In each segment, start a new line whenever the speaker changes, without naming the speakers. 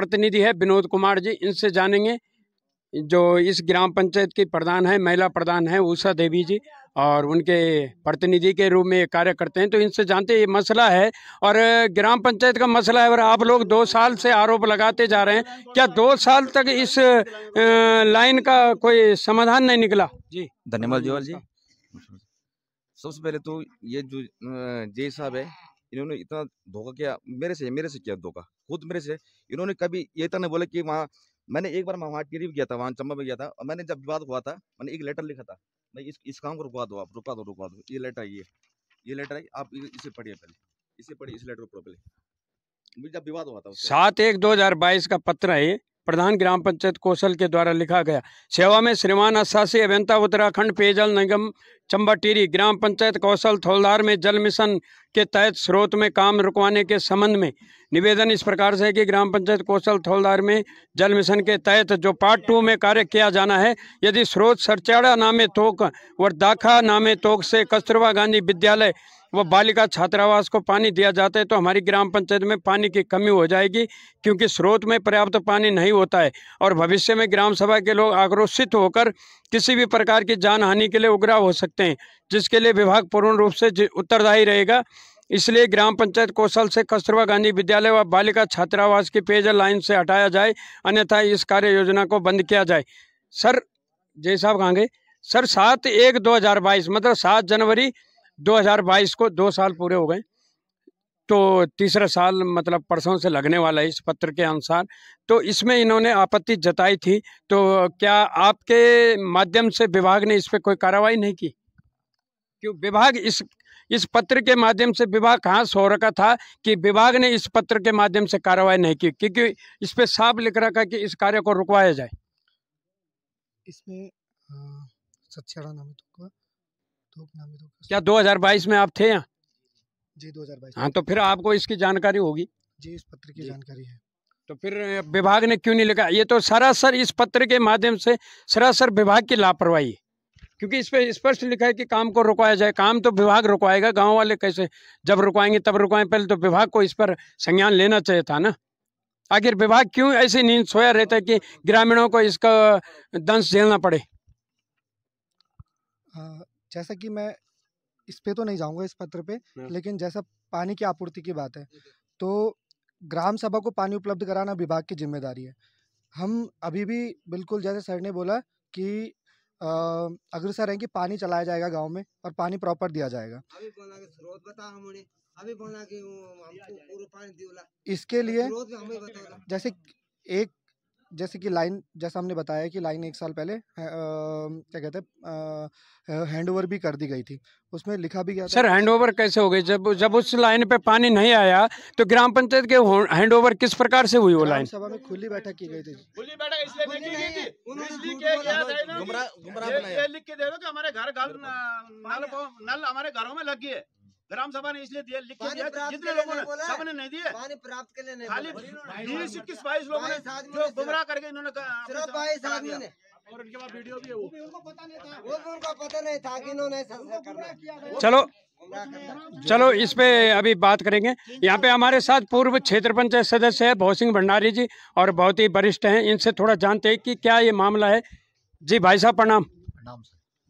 प्रतिनिधि है विनोद कुमार जी, इनसे जानेंगे। जो इस ग्राम पंचायत की प्रधान है, महिला प्रधान है उषा देवी जी, और उनके प्रतिनिधि के रूप में कार्य करते हैं। तो इनसे जानते हैं ये मसला है और ग्राम पंचायत का मसला है और आप लोग 2 साल से आरोप लगाते जा रहे हैं। क्या 2 साल तक इस लाइन का कोई समाधान नहीं निकला? जी
धन्यवाद जोहर जी। सबसे पहले तो ये जो जे साहब है, इन्होंने इतना धोखा किया मेरे से किया धोखा, खुद मेरे से। इन्होंने कभी ये तो नहीं बोला कि वहाँ, मैंने एक बार वहाँ टिहरी भी गया था, वहाँ चंबा में गया था, और मैंने जब विवाद हुआ था मैंने एक लेटर लिखा था, मैं इस काम को रुकवा दो, आप रुकवा दो। ये लेटर है, ये लेटर है, आप इसे पढ़िए पहले, इसे पढ़िए, इस लेटर को पढ़ो पहले। मुझे जब विवाद हुआ था
7/1/2022 का पत्र है, प्रधान ग्राम पंचायत कौशल के द्वारा लिखा गया। सेवा में श्रीमान अशासी अभियंता उत्तराखंड पेयजल निगम चंबा टिहरी, ग्राम पंचायत कौशल थौलदार में जल मिशन के तहत स्रोत में काम रुकवाने के संबंध में निवेदन इस प्रकार से है कि ग्राम पंचायत कौशल थौलदार में जल मिशन के तहत जो पार्ट 2 में कार्य किया जाना है, यदि स्रोत सरचाड़ा नामे तोक व दाखा नामे तोक से कस्तूरबा गांधी विद्यालय व बालिका छात्रावास को पानी दिया जाता है तो हमारी ग्राम पंचायत में पानी की कमी हो जाएगी, क्योंकि स्रोत में पर्याप्त पानी नहीं होता है और भविष्य में ग्राम सभा के लोग आक्रोशित होकर किसी भी प्रकार की जान हानि के लिए उग्राव हो सकते हैं, जिसके लिए विभाग पूर्ण रूप से उत्तरदायी रहेगा। इसलिए ग्राम पंचायत कौशल से कस्तूरबा गांधी विद्यालय व बालिका छात्रावास की पेयजल लाइन से हटाया जाए, अन्यथा इस कार्य योजना को बंद किया जाए। सर जय साहब कहाँ गए? सर 7/1/2022 मतलब 7 जनवरी 2022 को 2 साल पूरे हो गए, तो तीसरा साल मतलब परसों से लगने वाला है इस पत्र के अनुसार। तो इसमें इन्होंने आपत्ति जताई थी, तो क्या आपके माध्यम से विभाग ने इस पर कोई कार्रवाई नहीं की? क्यों विभाग इस पत्र के माध्यम से विभाग कहाँ सो रखा था कि विभाग ने इस पत्र के माध्यम से कार्रवाई नहीं की? क्योंकि इस पे साफ लिख रखा है कि इस कार्य को रुकवाया जाए।
इसमें सच्चारा नाम है तो
क्या 2022 में आप थे यहाँ?
जी 2022।
हाँ, तो फिर आपको इसकी जानकारी होगी
जी, इस पत्र की जानकारी है।
तो फिर विभाग ने क्यों नहीं लिखा? ये तो सरासर इस पत्र के माध्यम से सरासर विभाग की लापरवाही है, क्योंकि इस पे स्पष्ट लिखा है कि काम को रुकवाया जाए। काम तो विभाग रुकवाएगा, गांव वाले कैसे जब रुकवाएंगे तब रुकवाएं? पहले तो विभाग को इस पर संज्ञान लेना चाहिए था ना। आखिर विभाग क्यों ऐसी नींद सोया रहता है कि ग्रामीणों को इसका दंश झेलना पड़े?
जैसा कि मैं इस पे तो नहीं जाऊंगा इस पत्र पे, लेकिन जैसा पानी की आपूर्ति की बात है तो ग्राम सभा को पानी उपलब्ध कराना विभाग की जिम्मेदारी है। हम अभी भी बिल्कुल जैसे सर ने बोला कि अग्रसर है कि पानी चलाया जाएगा गांव में और पानी प्रॉपर दिया जाएगा। इसके लिए जैसे कि लाइन, जैसा हमने बताया कि लाइन 1 साल पहले क्या कहते हैं हैंडओवर भी कर दी गई थी, उसमें लिखा भी गया था।
सर हैंडओवर कैसे हो गई? जब उस लाइन पे पानी नहीं आया तो ग्राम पंचायत के हैंडओवर किस प्रकार से हुई? वो लाइन
सभा में खुली बैठक की गई थी।
खुली बैठक इसलिए नहीं की गई थी, गुमराह ये लिख के दे दो कि हमारे घर नल हमारे घरों में लग गई है। ग्राम सभा ने इसलिए दिया, लिख के दिया, जितने लोगों ने सबने नहीं दिए, पानी प्राप्त के लिए नहीं, खाली 20-21-22 लोगों ने जो गुमराह करके इन्होंने सिर्फ 22 आदमी ने, और उनके बाद वीडियो भी है, वो भी उनको पता नहीं था कि इन्होंने।
चलो इस पे अभी बात करेंगे। यहाँ पे हमारे साथ पूर्व क्षेत्र पंचायत सदस्य है भोसिंह भंडारी जी और बहुत ही वरिष्ठ हैं, इनसे थोड़ा जानते हैं कि क्या ये मामला है। जी भाई साहब प्रणाम।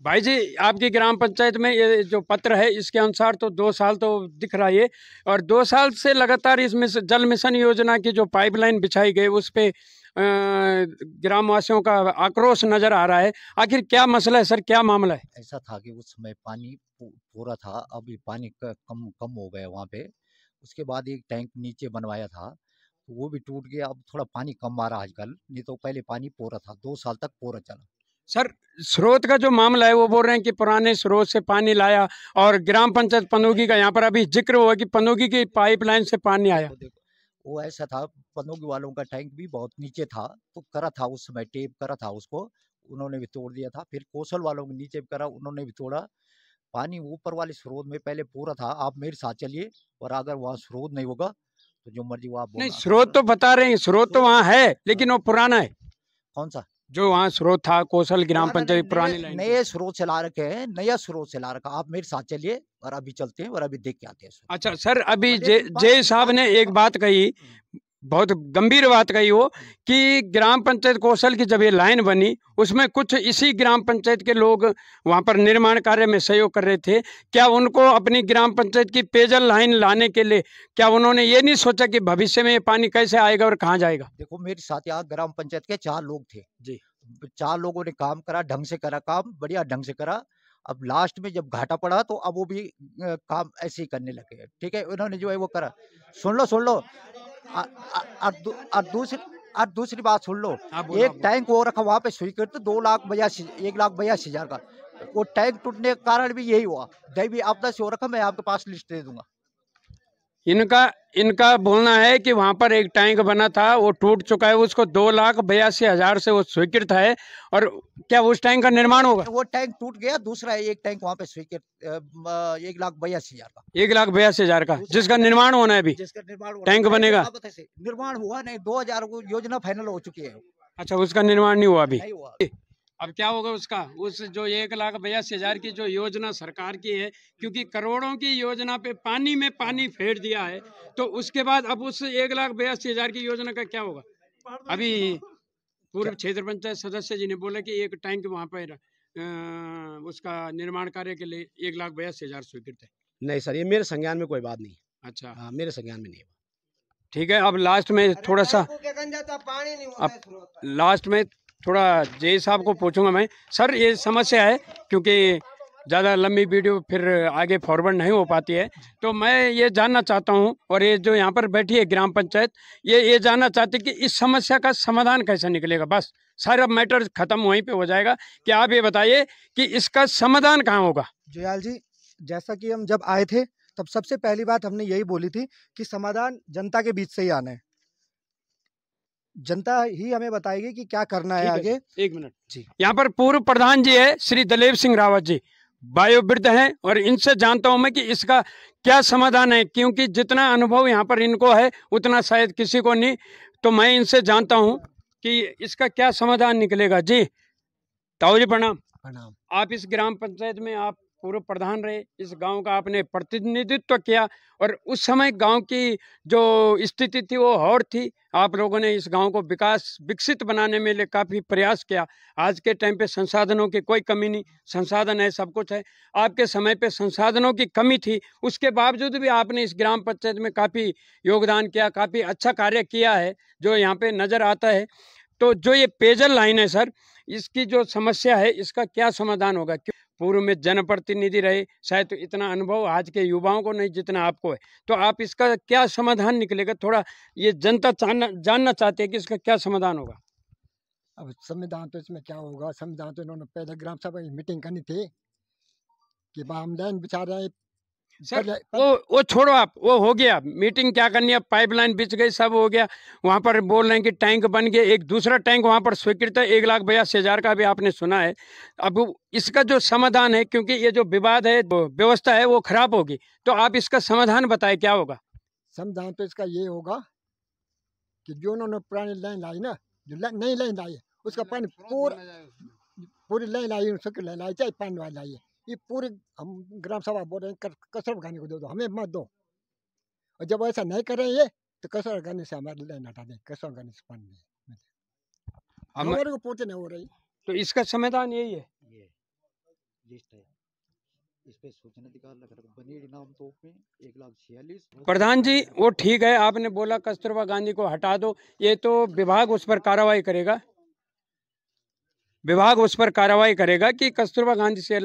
भाई जी, आपकी ग्राम पंचायत में ये जो पत्र है इसके अनुसार तो 2 साल तो दिख रहा है, और 2 साल से लगातार इसमें जल मिशन योजना की जो पाइपलाइन बिछाई गई उस पे ग्रामवासियों का आक्रोश नजर आ रहा है। आखिर क्या मसला है सर, क्या मामला है?
ऐसा था कि उस समय पानी पूरा था, अभी पानी कम हो गया वहाँ पे। उसके बाद एक टैंक नीचे बनवाया था तो वो भी टूट गया, अब थोड़ा पानी कम आ रहा है आजकल, नहीं तो पहले पानी पूरा था, 2 साल तक पूरा चला।
सर स्रोत का जो मामला है वो बोल रहे हैं कि पुराने स्रोत से पानी लाया, और ग्राम पंचायत पनोगी का यहाँ पर अभी जिक्र हुआ कि पनोगी की पाइपलाइन से पानी आया।
वो ऐसा था, पनोगी वालों का टैंक भी बहुत नीचे था तो करा था उस समय, टेप करा था उसको, उन्होंने भी तोड़ दिया था। फिर कौशल वालों के नीचे भी करा, उन्होंने भी तोड़ा। पानी ऊपर वाले स्रोत में पहले पूरा था, आप मेरे साथ चलिए, और अगर वहाँ स्रोत नहीं होगा तो जो मर्जी वो आप
नहीं, स्रोत तो बता रहे हैं, स्रोत तो वहाँ है लेकिन वो पुराना है।
कौन सा?
जो वहाँ स्रोत था कौशल ग्राम पंचायत पुरानी लाइन,
नए स्रोत से ला रखे हैं, नया स्रोत से ला रखा। आप मेरे साथ चलिए और अभी चलते हैं और अभी देख के आते हैं।
अच्छा सर, अभी जय साहब ने एक बात कही, बहुत गंभीर बात कही हो कि ग्राम पंचायत कौशल की जब ये लाइन बनी उसमें कुछ इसी ग्राम पंचायत के लोग वहाँ पर निर्माण कार्य में सहयोग कर रहे थे। क्या उनको अपनी ग्राम पंचायत की पेयजल लाइन लाने के लिए क्या उन्होंने ये नहीं सोचा कि भविष्य में ये पानी कैसे आएगा और कहाँ जाएगा?
देखो मेरे साथ यहाँ ग्राम पंचायत के 4 लोग थे
जी।
4 लोगों ने काम करा, ढंग से करा, काम बढ़िया ढंग से करा। अब लास्ट में जब घाटा पड़ा तो अब वो भी काम ऐसे ही करने लगे। ठीक है, उन्होंने जो है वो करा। सुन लो और दूसरी बात सुन लो। एक टैंक वो रखा वहाँ पे स्वीकृत 1,82,000 का। वो टैंक टूटने के कारण भी यही हुआ। दैवीय आपदा से हो रखा, मैं आपके पास लिस्ट दे दूंगा।
इनका बोलना है कि वहां पर एक टैंक बना था वो टूट चुका है, उसको 2,82,000 से वो स्वीकृत है। और क्या उस टैंक का निर्माण होगा?
वो टैंक टूट गया, दूसरा एक टैंक वहाँ पे स्वीकृत 1,82,000 का।
1,82,000 का जिसका निर्माण होना है अभी।
जिसका निर्माण
टैंक बनेगा?
निर्माण हुआ नहीं, 2000 को योजना फाइनल हो चुकी है।
अच्छा, उसका निर्माण नहीं हुआ अभी।
नहीं हुआ।
अब क्या होगा उसका? उस जो 1,82,000 की जो योजना सरकार की है, क्योंकि करोड़ों की योजना पे पानी में पानी फेर दिया है, तो उसके बाद अब उस 1,82,000 की योजना का क्या होगा? अभी पूर्व क्षेत्र पंचायत सदस्य जी ने बोला कि एक टैंक वहाँ पर उसका निर्माण कार्य के लिए 1,82,000 स्वीकृत है।
नहीं सर, ये मेरे संज्ञान में कोई बात नहीं।
अच्छा,
हाँ, मेरे संज्ञान में नहीं है।
ठीक है। अब लास्ट में थोड़ा सा जय साहब को पूछूंगा मैं। सर, ये समस्या है क्योंकि ज़्यादा लंबी वीडियो फिर आगे फॉरवर्ड नहीं हो पाती है, तो मैं ये जानना चाहता हूँ, और ये जो यहाँ पर बैठी है ग्राम पंचायत, ये जानना चाहती है कि इस समस्या का समाधान कैसे निकलेगा। बस सारा मैटर खत्म वहीं पे हो जाएगा कि आप ये बताइए कि इसका समाधान कहाँ होगा।
जुयाल जी, जैसा कि हम जब आए थे तब सबसे पहली बात हमने यही बोली थी कि समाधान जनता के बीच से ही आना है। जनता ही हमें बताएगी कि क्या करना है आगे।
1 मिनट जी। यहाँ पर पूर्व प्रधान जी है श्री दलेव सिंह रावत जी, वयोवृद्ध हैं, और इनसे जानता हूं मैं कि इसका क्या समाधान है, क्योंकि जितना अनुभव यहाँ पर इनको है उतना शायद किसी को नहीं। तो मैं इनसे जानता हूं कि इसका क्या समाधान निकलेगा। जी ताऊ जी, प्रणाम।
प्रणाम।
आप इस ग्राम पंचायत में आप पूर्व प्रधान रहे, इस गांव का आपने प्रतिनिधित्व किया, और उस समय गांव की जो स्थिति थी वो और थी। आप लोगों ने इस गांव को विकसित बनाने में लिए काफ़ी प्रयास किया। आज के टाइम पे संसाधनों की कोई कमी नहीं, संसाधन है, सब कुछ है। आपके समय पे संसाधनों की कमी थी, उसके बावजूद भी आपने इस ग्राम पंचायत में काफ़ी योगदान किया, काफ़ी अच्छा कार्य किया है जो यहाँ पे नज़र आता है। तो जो ये पेयजल लाइन है सर, इसकी जो समस्या है इसका क्या समाधान होगा? पूर्व में जनप्रतिनिधि रहे, शायद तो इतना अनुभव आज के युवाओं को नहीं जितना आपको है, तो आप इसका क्या समाधान निकलेगा? थोड़ा ये जनता जानना चाहते हैं कि इसका क्या समाधान होगा।
अब संविधान तो इसमें क्या होगा? संविधान तो इन्होंने पहले ग्राम सभा की मीटिंग करनी थी कि हम लाइन बिछा रहे हैं।
सर वो छोड़ो, आप वो हो गया, मीटिंग क्या करनी है, पाइपलाइन बिछ गई, सब हो गया। वहाँ पर बोल रहे हैं कि टैंक बन गया, एक दूसरा टैंक वहाँ पर स्वीकृत है 1,82,000 का भी आपने सुना है। अब इसका जो समाधान है, क्योंकि ये जो विवाद है, व्यवस्था है, वो खराब होगी, तो आप इसका समाधान बताएं क्या होगा।
समाधान तो इसका ये होगा कि जो उन्होंने पुरानी लाइन लाई ना, जो नई लाइन लाई है उसका पानी पूरी लाइन लाई, लाइन लाई, चाहे पानी वाली लाई है, ये पूरे हम ग्राम सभा बोल रहे हैं कसर खाने को दे दो, हमें मत दो। और जब ऐसा नहीं करेंगे तो कसर खाने से हमारी लाइन हटा दें, कसर खाने से पानी हमारे को पूछे नहीं हो रही।
तो इसका समाधान यही है।
ये लिस्ट है, इस पे सूचना अधिकार लग रहा है, बनेड़ी नाम तो पे 1,46,000।
प्रधान जी, वो ठीक है, आपने बोला कस्तूरबा गांधी को हटा दो, ये तो विभाग उस पर कार्रवाई करेगा, विभाग उस पर कार्रवाई करेगा कि कस्तूरबा गांधी से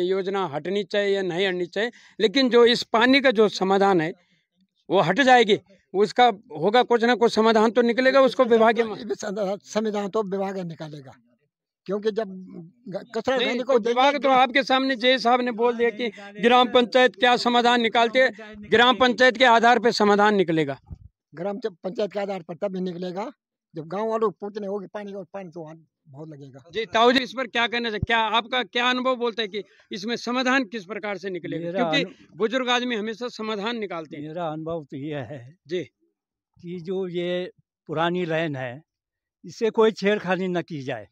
योजना हटनी चाहिए या नहीं हटनी चाहिए। लेकिन जो इस पानी का जो समाधान है वो हट जाएगी, उसका होगा कुछ ना कुछ समाधान तो निकलेगा, उसको विभाग
संविधान तो विभाग निकालेगा, क्योंकि जब कचरा गांधी को
विभाग तो आपके सामने जय साहब ने बोल दिया कि ग्राम पंचायत क्या समाधान निकालते हैं, ग्राम पंचायत के आधार पर समाधान निकलेगा।
ग्राम पंचायत के आधार पर तभी निकलेगा जब गांव वालों को पूछने होगी पानी का, पानी तो वहाँ बहुत लगेगा।
जी ताऊ जी, इस पर क्या कहना चाहिए, क्या आपका क्या अनुभव बोलता है कि इसमें समाधान किस प्रकार से निकलेगा? क्योंकि बुजुर्ग आदमी हमेशा समाधान निकालते हैं।
मेरा अनुभव तो ये है
जी
कि जो ये पुरानी लाइन है इससे कोई छेड़खानी न की जाए,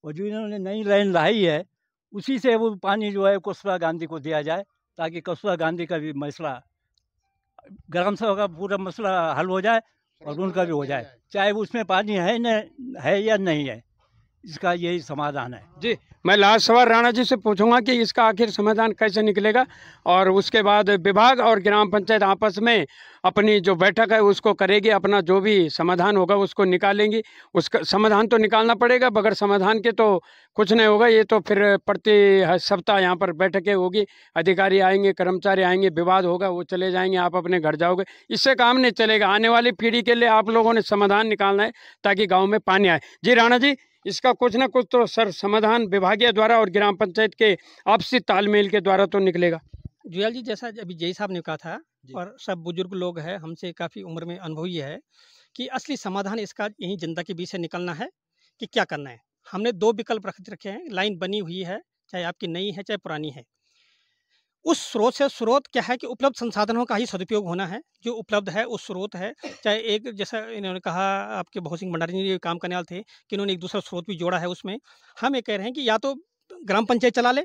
और जो इन्होंने नई लाइन लाई है उसी से वो पानी जो है कस्तूरबा गांधी को दिया जाए, ताकि कस्तूरबा गांधी का भी मसला, ग्राम सभा का पूरा मसला हल हो जाए और उनका भी हो जाए, चाहे उसमें पानी है न है या नहीं है, इसका यही समाधान है।
जी, मैं लास्ट सवाल राणा जी से पूछूंगा कि इसका आखिर समाधान कैसे निकलेगा, और उसके बाद विभाग और ग्राम पंचायत आपस में अपनी जो बैठक है उसको करेगी, अपना जो भी समाधान होगा उसको निकालेंगी। उसका समाधान तो निकालना पड़ेगा, बगैर समाधान के तो कुछ नहीं होगा। ये तो फिर प्रति सप्ताह यहाँ पर बैठकें होगी, अधिकारी आएंगे, कर्मचारी आएंगे, विवाद होगा, वो चले जाएंगे, आप अपने घर जाओगे, इससे काम नहीं चलेगा। आने वाली पीढ़ी के लिए आप लोगों ने समाधान निकालना है ताकि गाँव में पानी आए। जी राणा जी, इसका कुछ ना कुछ तो सर समाधान विभागीय द्वारा और ग्राम पंचायत के आपसी तालमेल के द्वारा तो निकलेगा।
जुयाल जी, जैसा अभी जय साहब ने कहा था और सब बुजुर्ग लोग हैं, हमसे काफ़ी उम्र में अनुभवी है कि असली समाधान इसका यही जनता के बीच से निकलना है कि क्या करना है। हमने 2 विकल्प रखे हैं, लाइन बनी हुई है, चाहे आपकी नई है चाहे पुरानी है। उस स्रोत से स्रोत क्या है कि उपलब्ध संसाधनों का ही सदुपयोग होना है, जो उपलब्ध है उस स्रोत है। चाहे एक, जैसा इन्होंने कहा आपके भगत सिंह भंडारी जी काम करने वाले थे कि इन्होंने एक दूसरा स्रोत भी जोड़ा है उसमें। हम ये कह रहे हैं कि या तो ग्राम पंचायत चला ले,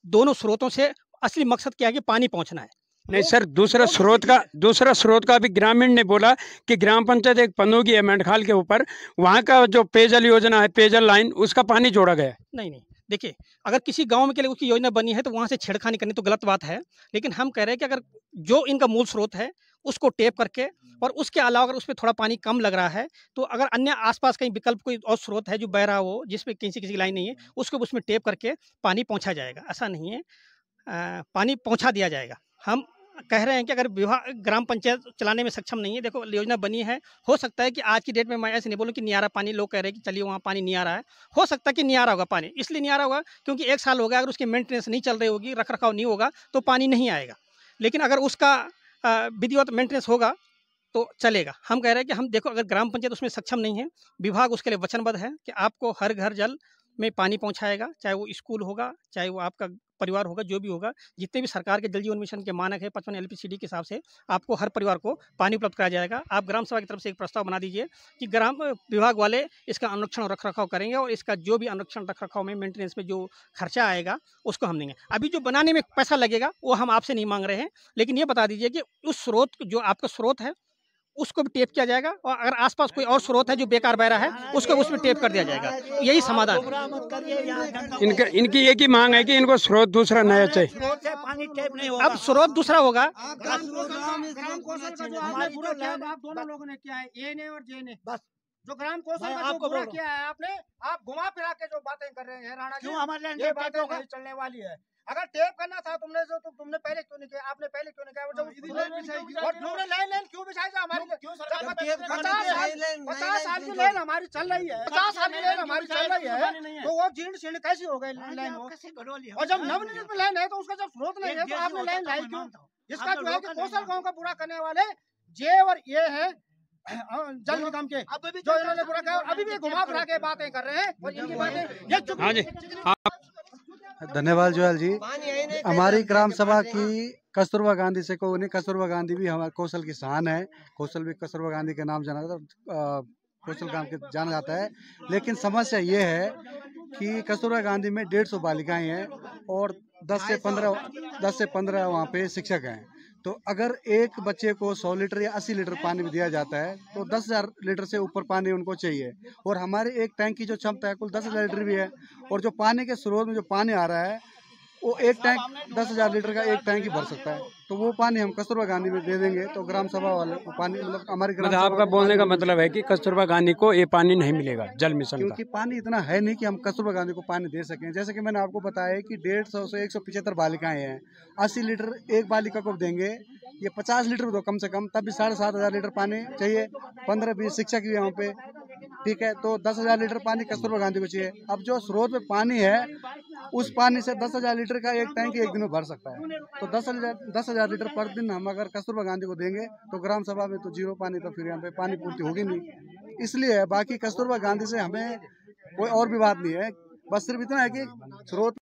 दोनों स्रोतों से असली मकसद क्या है कि पानी पहुंचना है।
नहीं सर, दूसरा स्रोत का अभी ग्रामीण ने बोला कि ग्राम पंचायत एक पनोगी है मेंढखाल के ऊपर, वहाँ का जो पेयजल योजना है, पेयजल लाइन, उसका पानी जोड़ा गया है।
नहीं, देखिए, अगर किसी गांव में के लिए उसकी योजना बनी है तो वहाँ से छेड़खानी करनी तो गलत बात है, लेकिन हम कह रहे हैं कि अगर जो इनका मूल स्रोत है उसको टेप करके, और उसके अलावा अगर उसमें थोड़ा पानी कम लग रहा है तो अगर अन्य आसपास कहीं विकल्प कोई और स्रोत है जो बह रहा हो, जिसमें किसी की लाइन नहीं है, उसको उसमें टेप करके पानी पहुँचा जाएगा। ऐसा नहीं है, पानी पहुँचा दिया जाएगा। हम कह रहे हैं कि अगर विभाग ग्राम पंचायत चलाने में सक्षम नहीं है, देखो योजना बनी है, हो सकता है कि आज की डेट में मैं ऐसे नहीं बोलूँ कि नहीं आ रहा पानी, लोग कह रहे हैं कि चलिए वहाँ पानी नहीं आ रहा है, हो सकता है कि नहीं आ रहा होगा पानी, इसलिए नहीं आ रहा होगा क्योंकि 1 साल हो गया, अगर उसकी मेंटेनेंस नहीं चल रही होगी, रख रखाव नहीं होगा तो पानी नहीं आएगा। लेकिन अगर उसका विधिवत मेंटेनेंस होगा तो चलेगा। हम कह रहे हैं कि हम देखो, अगर ग्राम पंचायत उसमें सक्षम नहीं है, विभाग उसके लिए वचनबद्ध है कि आपको हर घर जल में पानी पहुंचाएगा, चाहे वो स्कूल होगा, चाहे वो आपका परिवार होगा, जो भी होगा, जितने भी सरकार के जल जीवन मिशन के मानक है 55 LPCD के हिसाब से आपको हर परिवार को पानी उपलब्ध कराया जाएगा। आप ग्राम सभा की तरफ से एक प्रस्ताव बना दीजिए कि ग्राम विभाग वाले इसका अनुरक्षण और रखरखाव करेंगे, और इसका जो भी अनुरक्षण रखरखाव में मेंटेनेंस में जो खर्चा आएगा उसको हम देंगे। अभी जो बनाने में पैसा लगेगा वो हम आपसे नहीं मांग रहे हैं, लेकिन ये बता दीजिए कि उस स्रोत, जो आपका स्रोत है, उसको भी टेप किया जाएगा, और अगर आसपास कोई और स्रोत है जो बेकार बह रहा है उसको उसमें टेप कर दिया जाएगा। यही समाधान है।
इनकी एक ही मांग है कि इनको स्रोत दूसरा नया चाहिए।
अब स्रोत दूसरा होगा,
दोनों लोगों ने किया है, ए ने और जे ने, बस जो ग्राम कौशल का जो पूरा किया है आपने, आप घुमा फिरा के जो बातें कर रहे हैं राणा जी, ये बातें नहीं चलने वाली है। अगर टेप करना था तुमने, जो तुमने पहले क्यों नहीं किया, आपने पहले क्यों नहीं किया, और तुमने लाइन क्यों बिछाई? हमारी 50 साल की लाइन हमारी चल रही है, 50 साल की लाइन हमारी चल रही है, तो वो जीर्ण शीर्ण कैसी हो गई लाइन? और जब नवनिर्मित लाइन है तो उसका जब स्रोत नहीं है तो आपने लाइन लाई क्यों? इसका जो है कि कौशल गाँव का पूरा करने वाले जे और ये है जल निगम के, जो इन्होंने पूरा किया, अभी भी घुमा फिरा के बातें कर रहे हैं, और इनकी बातें।
हाँ जी,
धन्यवाद जुयाल जी। हमारी ग्राम सभा की कस्तूरबा गांधी से को नहीं, कस्तूरबा गांधी भी हमारे कौशल की शान है, कौशल भी कस्तूरबा गांधी के नाम जाना जाता है, कौशल गांव के जाना जाता है। लेकिन समस्या ये है कि कस्तूरबा गांधी में 150 बालिकाएं हैं और 10 से 15 वहाँ पे शिक्षक हैं। तो अगर एक बच्चे को 100 लीटर या 80 लीटर पानी भी दिया जाता है तो 10,000 लीटर से ऊपर पानी उनको चाहिए, और हमारी एक टैंक की जो क्षमता है कुल 10,000 लीटर भी है, और जो पानी के स्रोत में जो पानी आ रहा है वो एक टैंक 10,000 लीटर का एक टैंक ही भर सकता है। तो वो पानी हम कस्तूरबा गांधी में दे देंगे तो ग्राम सभा वाले को पानी, मतलब हमारी ग्राम सभा
आपका बोलने का मतलब है कि कस्तूरबा गांधी को ये पानी नहीं मिलेगा जल मिशन का,
क्योंकि पानी इतना है नहीं कि हम कस्तूरबा गांधी को पानी दे सकें। जैसे कि मैंने आपको बताया कि 150 से 175 बालिकाएं हैं, 80 लीटर एक बालिका को देंगे, ये 50 लीटर दो कम से कम, तब भी 7,500 लीटर पानी चाहिए, 15-20 शिक्षक भी यहाँ पे, ठीक है। तो 10,000 लीटर पानी कस्तूरबा गांधी को चाहिए। अब जो स्रोत में पानी है उस पानी से 10,000 लीटर का एक टैंक एक दिन में भर सकता है। तो 10,000 लीटर पर दिन हम अगर कस्तूरबा गांधी को देंगे तो ग्राम सभा में तो जीरो पानी, तो फिर यहाँ पे पानी पूर्ति होगी नहीं। इसलिए बाकी कस्तूरबा गांधी से हमें कोई और भी बात नहीं है, बस सिर्फ इतना है कि स्रोत